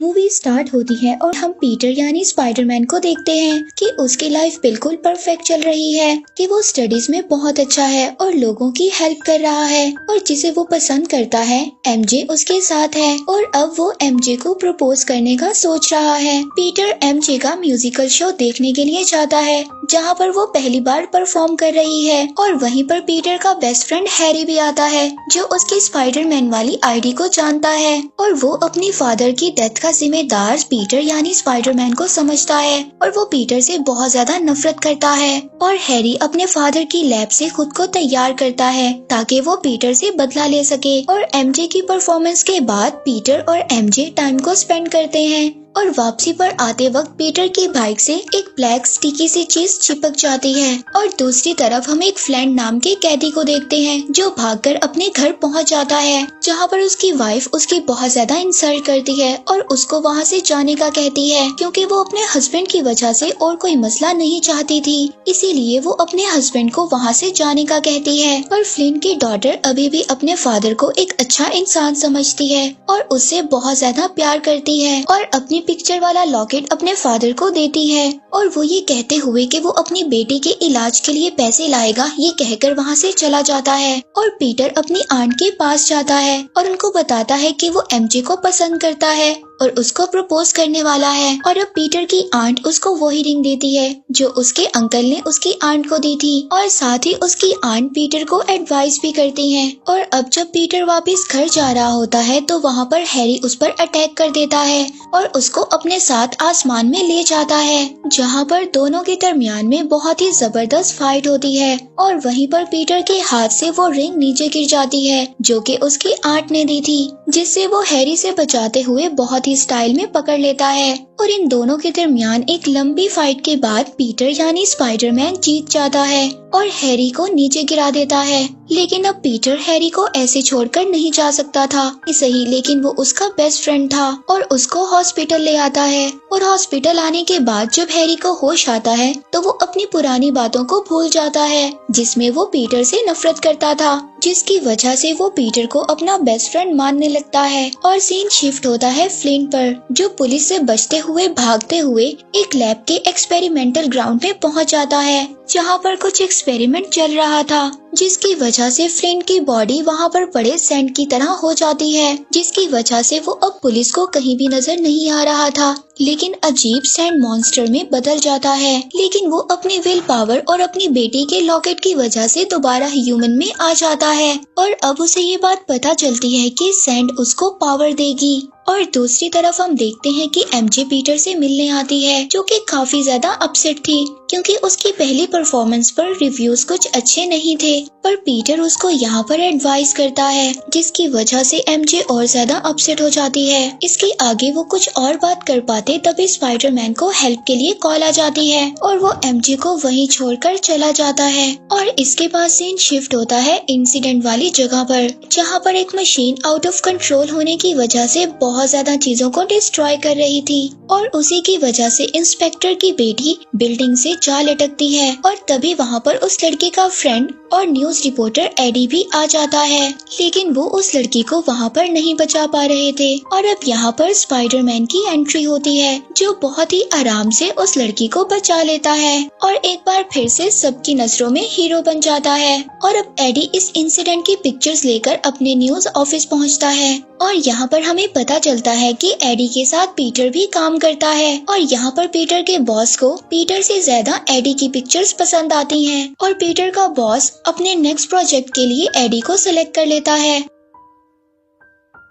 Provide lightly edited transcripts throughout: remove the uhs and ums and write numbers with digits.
Movie start होती है और हम पीटर यानी स्पाइडरमैन को देखते हैं कि उसकी लाइफ बिल्कुल परफेक्ट चल रही है, कि वो स्टडीज में बहुत अच्छा है और लोगों की हेल्प कर रहा है और जिसे वो पसंद करता है एमजे उसके साथ है और अब वो एमजे को प्रपोज करने का सोच रहा है। पीटर एमजे का म्यूजिकल शो देखने के लिए जाता है जहाँ पर वो पहली बार परफॉर्म कर रही है और वहीं पर पीटर का बेस्ट फ्रेंड हैरी भी आता है जो उसकी स्पाइडरमैन वाली आईडी को जानता है और वो अपनी फादर की डेथ का जिम्मेदार पीटर यानी स्पाइडरमैन को समझता है और वो पीटर से बहुत ज्यादा नफरत करता है। और हैरी अपने फादर की लैब से खुद को तैयार करता है ताकि वो पीटर से बदला ले सके। और एमजे की परफॉर्मेंस के बाद पीटर और एमजे टाइम को स्पेंड करते हैं और वापसी पर आते वक्त पीटर की बाइक से एक ब्लैक स्टिकी सी चीज चिपक जाती है और दूसरी तरफ हम एक फ्लैंड नाम के कैदी को देखते हैं जो भागकर अपने घर पहुंच जाता है जहां पर उसकी वाइफ उसकी बहुत ज्यादा इंसल्ट करती है और उसको वहां से जाने का कहती है क्योंकि वो अपने हस्बैंड की वजह से और कोई मसला नहीं चाहती थी, इसीलिए वो अपने हस्बैंड को वहां से जाने का कहती है। और फ्लिन की डॉटर अभी भी अपने फादर को एक अच्छा इंसान समझती है और उससे बहुत ज्यादा प्यार करती है और अपनी पिक्चर वाला लॉकेट अपने फादर को देती है और वो ये कहते हुए कि वो अपनी बेटी के इलाज के लिए पैसे लाएगा ये कहकर वहाँ से चला जाता है। और पीटर अपनी आंट के पास जाता है और उनको बताता है कि वो एमजे को पसंद करता है और उसको प्रपोज करने वाला है। और अब पीटर की आंट उसको वही रिंग देती है जो उसके अंकल ने उसकी आंट को दी थी और साथ ही उसकी आंट पीटर को एडवाइस भी करती है। और अब जब पीटर वापस घर जा रहा होता है तो वहाँ पर हैरी उस पर अटैक कर देता है और उसको अपने साथ आसमान में ले जाता है जहाँ पर दोनों के दरमियान में बहुत ही जबरदस्त फाइट होती है। और वहीं पर पीटर के हाथ से वो रिंग नीचे गिर जाती है जो कि उसकी आंट ने दी थी, जिससे वो हैरी से बचाते हुए बहुत ही स्टाइल में पकड़ लेता है। और इन दोनों के दरमियान एक लंबी फाइट के बाद पीटर यानी स्पाइडरमैन जीत जाता है और हैरी को नीचे गिरा देता है। लेकिन अब पीटर हैरी को ऐसे छोड़कर नहीं जा सकता था, सही, लेकिन वो उसका बेस्ट फ्रेंड था और उसको हॉस्पिटल ले आता है। और हॉस्पिटल आने के बाद जब हैरी को होश आता है तो वो अपनी पुरानी बातों को भूल जाता है जिसमें वो पीटर से नफरत करता था, जिसकी वजह से वो पीटर को अपना बेस्ट फ्रेंड मानने लगता है। और सीन शिफ्ट होता है फ्लिन पर जो पुलिस से बचते हुए भागते हुए एक लैब के एक्सपेरिमेंटल ग्राउंड में पहुंच जाता है जहां पर कुछ एक्सपेरिमेंट चल रहा था, जिसकी वजह से फ्लिन की बॉडी वहां पर पड़े सैंड की तरह हो जाती है, जिसकी वजह से वो अब पुलिस को कहीं भी नजर नहीं आ रहा था लेकिन अजीब सैंड मॉन्स्टर में बदल जाता है। लेकिन वो अपनी विल पावर और अपनी बेटी के लॉकेट की वजह से दोबारा ह्यूमन में आ जाता है और अब उसे ये बात पता चलती है कि सैंड उसको पावर देगी। और दूसरी तरफ हम देखते हैं कि एमजे पीटर से मिलने आती है जो कि काफी ज्यादा अपसेट थी क्योंकि उसकी पहली परफॉर्मेंस पर रिव्यूज कुछ अच्छे नहीं थे, पर पीटर उसको यहाँ पर एडवाइस करता है जिसकी वजह से एमजे और ज्यादा अपसेट हो जाती है। इसके आगे वो कुछ और बात कर पाते तभी स्पाइडरमैन को हेल्प के लिए कॉल आ जाती है और वो एमजे को वहीं छोड़कर चला जाता है। और इसके बाद सीन शिफ्ट होता है इंसिडेंट वाली जगह पर जहाँ पर एक मशीन आउट ऑफ कंट्रोल होने की वजह से बहुत ज्यादा चीजों को डिस्ट्रॉय कर रही थी और उसी की वजह से इंस्पेक्टर की बेटी बिल्डिंग से जा लटकती है। और तभी वहाँ पर उस लड़के का फ्रेंड और न्यूज रिपोर्टर एडी भी आ जाता है, लेकिन वो उस लड़की को वहाँ पर नहीं बचा पा रहे थे। और अब यहाँ पर स्पाइडरमैन की एंट्री होती है जो बहुत ही आराम से उस लड़की को बचा लेता है और एक बार फिर से सबकी नजरों में हीरो बन जाता है। और अब एडी इस इंसिडेंट की पिक्चर्स लेकर अपने न्यूज ऑफिस पहुँचता है और यहाँ पर हमें पता चलता है कि एडी के साथ पीटर भी काम करता है और यहाँ पर पीटर के बॉस को पीटर से ज्यादा एडी की पिक्चर्स पसंद आती हैं और पीटर का बॉस अपने नेक्स्ट प्रोजेक्ट के लिए एडी को सिलेक्ट कर लेता है।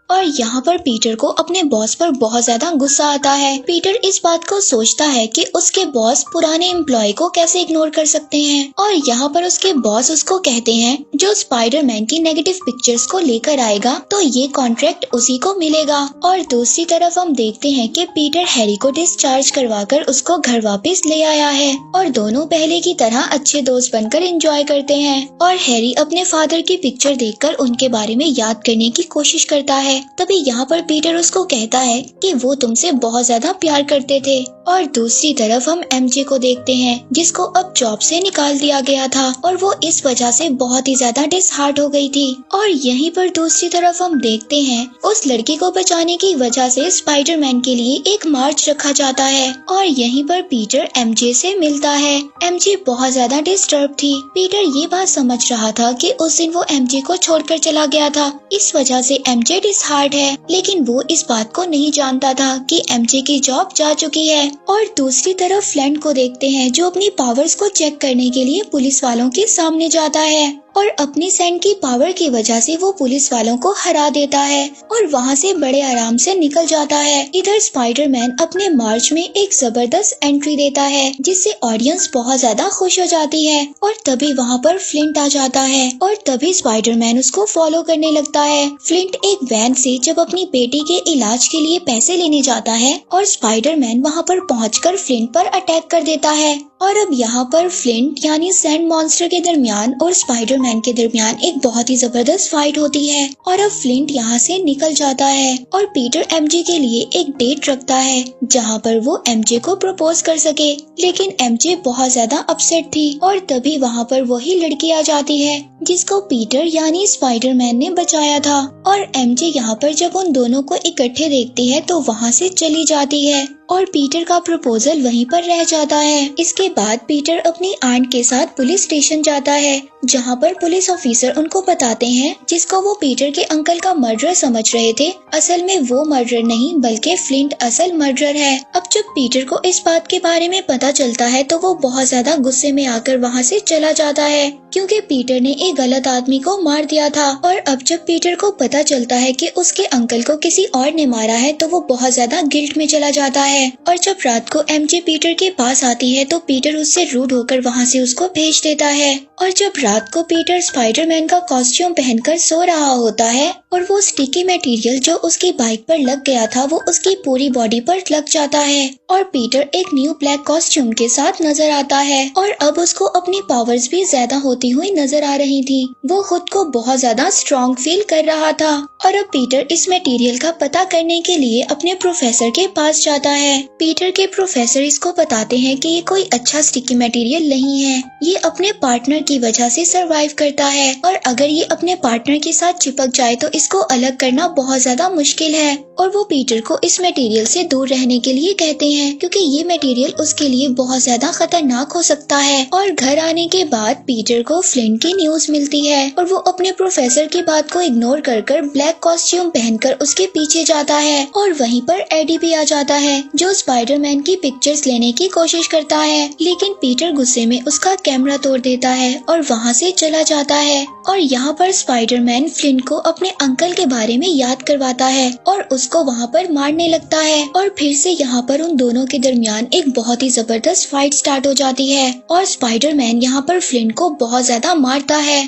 और यहाँ पर पीटर को अपने बॉस पर बहुत ज्यादा गुस्सा आता है। पीटर इस बात को सोचता है कि उसके बॉस पुराने एम्प्लॉय को कैसे इग्नोर कर सकते हैं और यहाँ पर उसके बॉस उसको कहते हैं जो स्पाइडरमैन की नेगेटिव पिक्चर्स को लेकर आएगा तो ये कॉन्ट्रैक्ट उसी को मिलेगा। और दूसरी तरफ हम देखते हैं कि पीटर हैरी को डिस्चार्ज करवाकर उसको घर वापस ले आया है और दोनों पहले की तरह अच्छे दोस्त बनकर एंजॉय करते हैं। और हैरी अपने फादर की पिक्चर देखकर उनके बारे में याद करने की कोशिश करता है तभी यहाँ पर पीटर उसको कहता है कि वो तुमसे बहुत ज्यादा प्यार करते थे। और दूसरी तरफ हम एमजे को देखते हैं, जिसको अब जॉब से निकाल दिया गया था और वो इस वजह से बहुत ही ज्यादा डिसहार्ट हो गई थी। और यहीं पर दूसरी तरफ हम देखते हैं उस लड़की को बचाने की वजह से स्पाइडरमैन के लिए एक मार्च रखा जाता है और यहीं पर पीटर एमजे से मिलता है। एमजे बहुत ज्यादा डिस्टर्ब थी। पीटर ये बात समझ रहा था कि उस दिन वो एमजे को छोड़कर चला गया था, इस वजह से एमजे डिसहार्ट है, लेकिन वो इस बात को नहीं जानता था कि एमजे की जॉब जा चुकी है। और दूसरी तरफ फ्लिंट को देखते हैं, जो अपनी पावर्स को चेक करने के लिए पुलिस वालों के सामने जाता है और अपनी सैंड की पावर की वजह से वो पुलिस वालों को हरा देता है और वहाँ से बड़े आराम से निकल जाता है। इधर स्पाइडरमैन अपने मार्च में एक जबरदस्त एंट्री देता है, जिससे ऑडियंस बहुत ज्यादा खुश हो जाती है। और तभी वहाँ पर फ्लिंट आ जाता है और तभी स्पाइडरमैन उसको फॉलो करने लगता है। फ्लिंट एक वैन से जब अपनी बेटी के इलाज के लिए पैसे लेने जाता है और स्पाइडरमैन वहाँ पर पहुंचकर फ्लिंट पर अटैक कर देता है। और अब यहाँ पर फ्लिंट यानी सैंड मॉन्स्टर के दरमियान और स्पाइडरमैन के दरमियान एक बहुत ही जबरदस्त फाइट होती है और अब फ्लिंट यहाँ से निकल जाता है और पीटर एमजे के लिए एक डेट रखता है जहाँ पर वो एमजे को प्रपोज कर सके, लेकिन एमजे बहुत ज्यादा अपसेट थी। और तभी वहाँ पर वही लड़की आ जाती है जिसको पीटर यानी स्पाइडरमैन ने बचाया था और एमजे यहाँ पर जब उन दोनों को इकट्ठे देखती है तो वहाँ से चली जाती है और पीटर का प्रपोजल वहीं पर रह जाता है। इसके बाद पीटर अपनी आंट के साथ पुलिस स्टेशन जाता है, जहाँ पर पुलिस ऑफिसर उनको बताते हैं जिसको वो पीटर के अंकल का मर्डर समझ रहे थे, असल में वो मर्डर नहीं बल्कि फ्लिंट असल मर्डर है। अब जब पीटर को इस बात के बारे में पता चलता है तो वो बहुत ज्यादा गुस्से में आकर वहाँ से चला जाता है, क्योंकि पीटर ने एक गलत आदमी को मार दिया था। और अब जब पीटर को पता चलता है कि उसके अंकल को किसी और ने मारा है तो वो बहुत ज्यादा गिल्ट में चला जाता है। और जब रात को एमजे पीटर के पास आती है तो पीटर उससे रूड होकर वहाँ से उसको भेज देता है। और जब रात को पीटर स्पाइडरमैन का कॉस्ट्यूम पहनकर सो रहा होता है और वो स्टिकी मटेरियल जो उसकी बाइक पर लग गया था वो उसकी पूरी बॉडी पर लग जाता है और पीटर एक न्यू ब्लैक कॉस्ट्यूम के साथ नजर आता है और अब उसको अपनी पावर्स भी ज्यादा होती हुई नजर आ रही थी। वो खुद को बहुत ज्यादा स्ट्रॉन्ग फील कर रहा था और अब पीटर इस मटेरियल का पता करने के लिए अपने प्रोफेसर के पास जाता है। पीटर के प्रोफेसर इसको बताते हैं कि ये कोई अच्छा स्टिकी मटेरियल नहीं है, ये अपने पार्टनर की वजह से सरवाइव करता है और अगर ये अपने पार्टनर के साथ चिपक जाए तो इसको अलग करना बहुत ज्यादा मुश्किल है। और वो पीटर को इस मटेरियल से दूर रहने के लिए कहते हैं, क्योंकि ये मटेरियल उसके लिए बहुत ज्यादा खतरनाक हो सकता है। और घर आने के बाद पीटर को फ्लिंट की न्यूज मिलती है और वो अपने प्रोफेसर की बात को इग्नोर कर ब्लैक कॉस्ट्यूम पहनकर उसके पीछे जाता है और वहीं पर एडी भी आ जाता है, जो स्पाइडरमैन की पिक्चर्स लेने की कोशिश करता है, लेकिन पीटर गुस्से में उसका कैमरा तोड़ देता है और वहाँ से चला जाता है। और यहाँ पर स्पाइडरमैन फ्लिंट को अपने अंकल के बारे में याद करवाता है और उसको वहाँ पर मारने लगता है और फिर से यहाँ पर उन दोनों के दरमियान एक बहुत ही जबरदस्त फाइट स्टार्ट हो जाती है और स्पाइडरमैन यहाँ पर फ्लिंट को बहुत ज्यादा मारता है।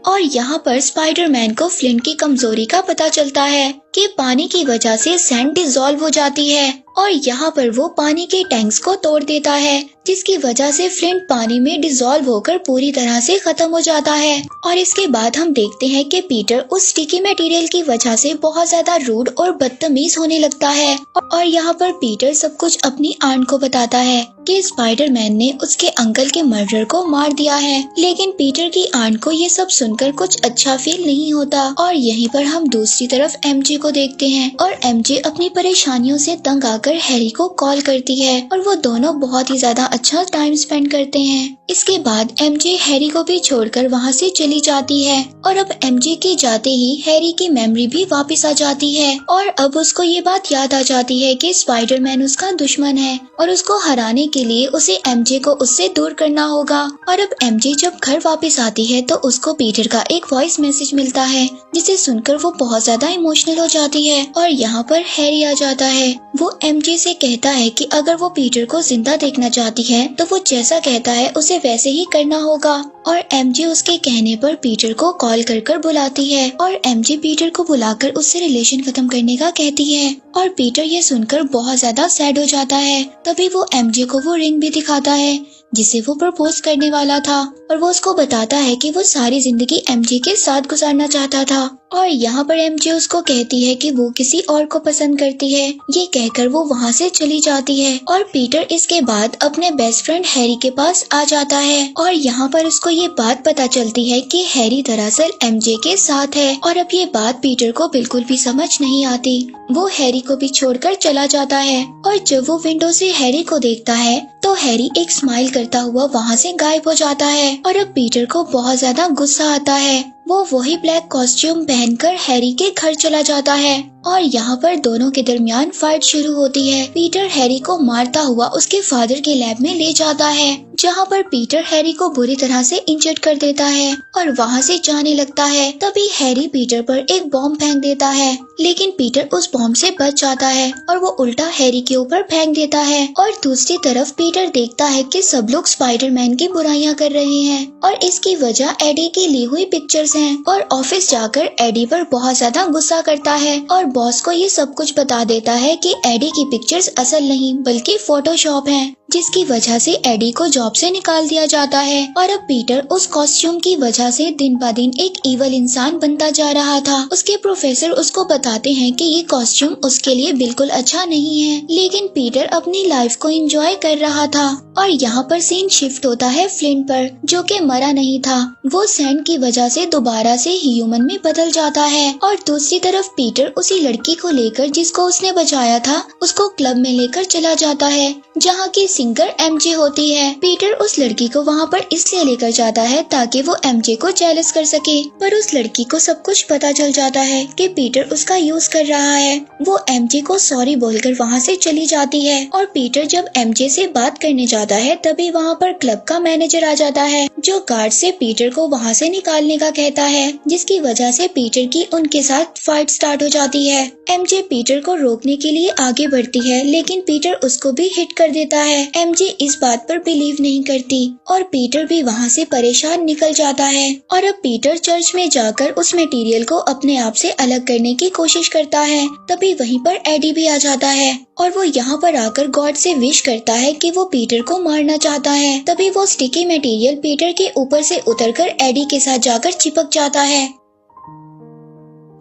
और यहाँ पर स्पाइडरमैन को फ्लिंट की कमजोरी का पता चलता है कि पानी की वजह से सैंड डिसॉल्व हो जाती है और यहाँ पर वो पानी के टैंक्स को तोड़ देता है, जिसकी वजह से फ्लिंट पानी में डिसॉल्व होकर पूरी तरह से खत्म हो जाता है। और इसके बाद हम देखते हैं कि पीटर उस स्टिकी मटेरियल की वजह से बहुत ज्यादा रूड और बदतमीज होने लगता है और यहाँ पर पीटर सब कुछ अपनी आंट को बताता है कि स्पाइडरमैन ने उसके अंकल के मर्डर को मार दिया है, लेकिन पीटर की आंट को ये सब सुनकर कुछ अच्छा फील नहीं होता। और यहीं पर हम दूसरी तरफ एमजे को देखते हैं और एमजे अपनी परेशानियों से तंग आकर हैरी को कॉल करती है और वो दोनों बहुत ही ज्यादा अच्छा टाइम स्पेंड करते हैं। इसके बाद एमजे हैरी को भी छोड़कर वहाँ से चली जाती है और अब एमजे के जाते ही हैरी की मेमोरी भी वापस आ जाती है और अब उसको ये बात याद आ जाती है कि स्पाइडरमैन उसका दुश्मन है और उसको हराने के लिए उसे एमजे को उससे दूर करना होगा। और अब एमजे जब घर वापस आती है तो उसको पीटर का एक वॉइस मैसेज मिलता है, जिसे सुनकर वो बहुत ज्यादा इमोशनल हो जाती है और यहाँ पर हैरी आ जाता है। वो एमजे से कहता है कि अगर वो पीटर को जिंदा देखना चाहती है तो वो जैसा कहता है उसे वैसे ही करना होगा। और एमजे उसके कहने पर पीटर को कॉल कर बुलाती है और एमजे पीटर को बुलाकर उससे रिलेशन खत्म करने का कहती है और पीटर ये सुनकर बहुत ज्यादा सैड हो जाता है। तभी वो एमजे को वो रिंग भी दिखाता है जिसे वो प्रपोज करने वाला था और वो उसको बताता है कि वो सारी जिंदगी एमजे के साथ गुजारना चाहता था। और यहाँ पर एमजे उसको कहती है कि वो किसी और को पसंद करती है। ये कहकर वो वहाँ से चली जाती है और पीटर इसके बाद अपने बेस्ट फ्रेंड हैरी के पास आ जाता है और यहाँ पर उसको ये बात पता चलती है कि हैरी दरअसल एमजे के साथ है और अब ये बात पीटर को बिल्कुल भी समझ नहीं आती। वो हैरी को भी छोड़कर चला जाता है और जब वो विंडो से हैरी को देखता है तो हैरी एक स्माइल करता हुआ वहाँ से गायब हो जाता है और अब पीटर को बहुत ज्यादा गुस्सा आता है। वो वही ब्लैक कॉस्ट्यूम पहनकर हैरी के घर चला जाता है और यहाँ पर दोनों के दरमियान फाइट शुरू होती है। पीटर हैरी को मारता हुआ उसके फादर के लैब में ले जाता है जहाँ पर पीटर हैरी को बुरी तरह से इंजर्ड कर देता है और वहाँ से जाने लगता है। तभी हैरी पीटर पर एक बॉम्ब फेंक देता है लेकिन पीटर उस बॉम्ब से बच जाता है और वो उल्टा हैरी के ऊपर फेंक देता है। और दूसरी तरफ पीटर देखता है कि सब लोग स्पाइडरमैन की बुराइयां कर रहे हैं और इसकी वजह एडी की ली हुई पिक्चर्स हैं और ऑफिस जाकर एडी पर बहुत ज्यादा गुस्सा करता है और बॉस को ये सब कुछ बता देता है कि एडी की पिक्चर्स असल नहीं बल्कि फोटोशॉप हैं, जिसकी वजह से एडी को जॉब से निकाल दिया जाता है। और अब पीटर उस कॉस्ट्यूम की वजह से दिन ब दिन एक इवल इंसान बनता जा रहा था। उसके प्रोफेसर उसको बताते हैं कि ये कॉस्ट्यूम उसके लिए बिल्कुल अच्छा नहीं है, लेकिन पीटर अपनी लाइफ को एंजॉय कर रहा था। और यहाँ पर सीन शिफ्ट होता है फ्लिंट पर, जो कि मरा नहीं था। वो सैंड की वजह से दोबारा से ह्यूमन में बदल जाता है और दूसरी तरफ पीटर उसी लड़की को लेकर जिसको उसने बचाया था उसको क्लब में लेकर चला जाता है जहाँ की सिंगर एमजे होती है। पीटर उस लड़की को वहाँ पर इसलिए लेकर जाता है ताकि वो एमजे को जेलस कर सके, पर उस लड़की को सब कुछ पता चल जाता है कि पीटर उसका यूज कर रहा है। वो एमजे को सॉरी बोलकर वहाँ से चली जाती है और पीटर जब एमजे से बात करने जाता है तभी वहाँ पर क्लब का मैनेजर आ जाता है जो गार्ड से पीटर को वहाँ से निकालने का कहता है, जिसकी वजह से पीटर की उनके साथ फाइट स्टार्ट हो जाती है। एमजे पीटर को रोकने के लिए आगे बढ़ती है लेकिन पीटर उसको भी हिट कर देता है। एमजे इस बात पर बिलीव नहीं करती और पीटर भी वहाँ से परेशान निकल जाता है। और अब पीटर चर्च में जाकर उस मटेरियल को अपने आप से अलग करने की कोशिश करता है। तभी वहीं पर एडी भी आ जाता है और वो यहाँ पर आकर गॉड से विश करता है कि वो पीटर को मारना चाहता है। तभी वो स्टिकी मटेरियल पीटर के ऊपर से उतरकर एडी के साथ जाकर चिपक जाता है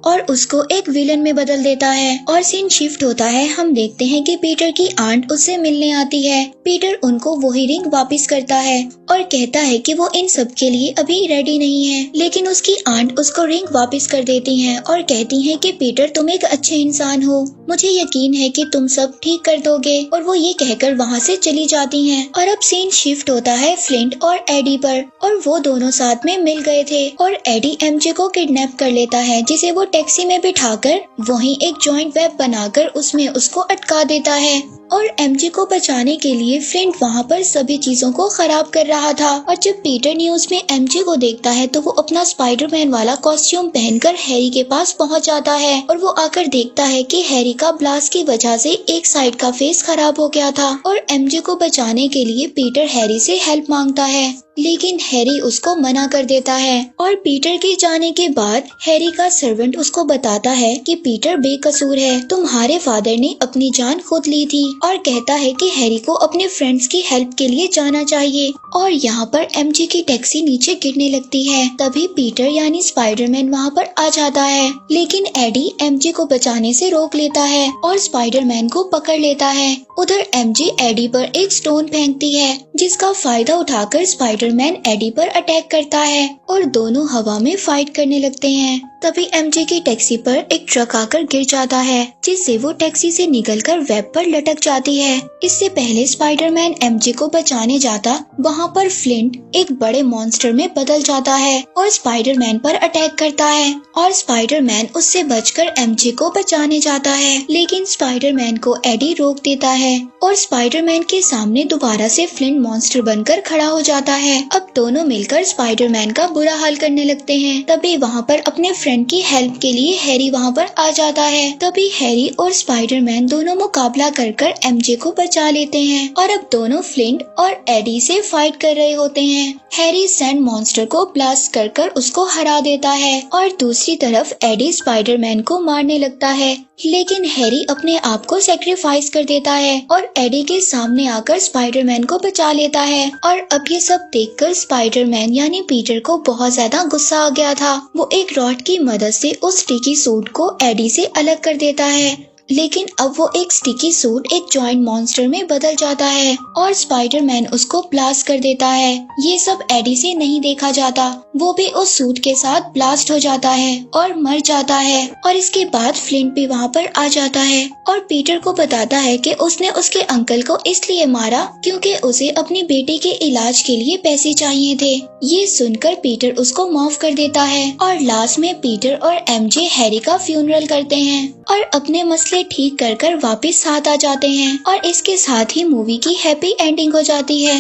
और उसको एक विलन में बदल देता है। और सीन शिफ्ट होता है, हम देखते हैं कि पीटर की आंट उससे मिलने आती है। पीटर उनको वही रिंग वापस करता है और कहता है कि वो इन सब के लिए अभी रेडी नहीं है, लेकिन उसकी आंट उसको रिंग वापस कर देती हैं और कहती हैं कि पीटर तुम एक अच्छे इंसान हो, मुझे यकीन है कि तुम सब ठीक कर दोगे। और वो ये कहकर वहाँ से चली जाती हैं। और अब सीन शिफ्ट होता है फ्लिंट और एडी पर और वो दोनों साथ में मिल गए थे और एडी एमजे को किडनैप कर लेता है जिसे वो टैक्सी में बिठाकर वहीं एक जॉइंट वेब बनाकर उसमें उसको अटका देता है। और एमजे को बचाने के लिए फ्लिंट वहाँ पर सभी चीजों को खराब कर रहा था। और जब पीटर न्यूज में एमजे को देखता है तो वो अपना स्पाइडरमैन वाला कॉस्ट्यूम पहनकर हैरी के पास पहुँच जाता है और वो आकर देखता है कि हैरी का ब्लास्ट की वजह से एक साइड का फेस खराब हो गया था। और एमजे को बचाने के लिए पीटर हैरी से हेल्प मांगता है लेकिन हैरी उसको मना कर देता है। और पीटर के जाने के बाद हैरी का सर्वेंट उसको बताता है कि पीटर बेकसूर है, तुम्हारे फादर ने अपनी जान खुद ली थी। और कहता है कि हैरी को अपने फ्रेंड्स की हेल्प के लिए जाना चाहिए। और यहाँ पर एमजे की टैक्सी नीचे गिरने लगती है। तभी पीटर यानी स्पाइडरमैन वहाँ पर आ जाता है लेकिन एडी एमजे को बचाने से रोक लेता है और स्पाइडरमैन को पकड़ लेता है। उधर एमजे एडी पर एक स्टोन फेंकती है जिसका फायदा उठाकर स्पाइडरमैन एडी पर अटैक करता है और दोनों हवा में फाइट करने लगते हैं। तभी एमजे की टैक्सी पर एक ट्रक आकर गिर जाता है जिससे वो टैक्सी से निकलकर वेब पर लटक जाती है। इससे पहले स्पाइडरमैन एमजे को बचाने जाता वहाँ पर फ्लिंट एक बड़े मॉन्स्टर में बदल जाता है और स्पाइडरमैन पर अटैक करता है और स्पाइडरमैन उससे बचकर एमजे को बचाने जाता है लेकिन स्पाइडरमैन को एडी रोक देता है और स्पाइडरमैन के सामने दोबारा से फ्लिंट मॉन्स्टर बनकर खड़ा हो जाता है। अब दोनों मिलकर स्पाइडरमैन का बुरा हाल करने लगते हैं। तभी वहाँ पर अपने फ्रेंड की हेल्प के लिए हैरी वहाँ पर आ जाता है। तभी हैरी और स्पाइडरमैन दोनों मुकाबला कर एमजे को बचा लेते हैं और अब दोनों फ्लिंट और एडी से फाइट कर रहे होते हैं। हैरी सैंड मॉन्स्टर को ब्लास्ट कर उसको हरा देता है और दूसरी तरफ एडी स्पाइडरमैन को मारने लगता है लेकिन हैरी अपने आप को सेक्रीफाइस कर देता है और एडी के सामने आकर स्पाइडरमैन को बचा लेता है। और अब ये सब देखकर स्पाइडरमैन यानी पीटर को बहुत ज्यादा गुस्सा आ गया था। वो एक रॉड की मदद से उस स्टिकी सूट को एडी से अलग कर देता है, लेकिन अब वो एक स्टिकी सूट एक जॉइंट मॉन्स्टर में बदल जाता है और स्पाइडरमैन उसको ब्लास्ट कर देता है। ये सब एडी से नहीं देखा जाता, वो भी उस सूट के साथ ब्लास्ट हो जाता है और मर जाता है। और इसके बाद फ्लिंट भी वहाँ पर आ जाता है और पीटर को बताता है कि उसने उसके अंकल को इसलिए मारा क्योंकि उसे अपनी बेटी के इलाज के लिए पैसे चाहिए थे। ये सुनकर पीटर उसको माफ कर देता है और लास्ट में पीटर और एमजे हैरी का फ्यूनरल करते हैं और अपने मसले ठीक कर वापस साथ आ जाते हैं और इसके साथ ही मूवी की हैप्पी एंडिंग हो जाती है।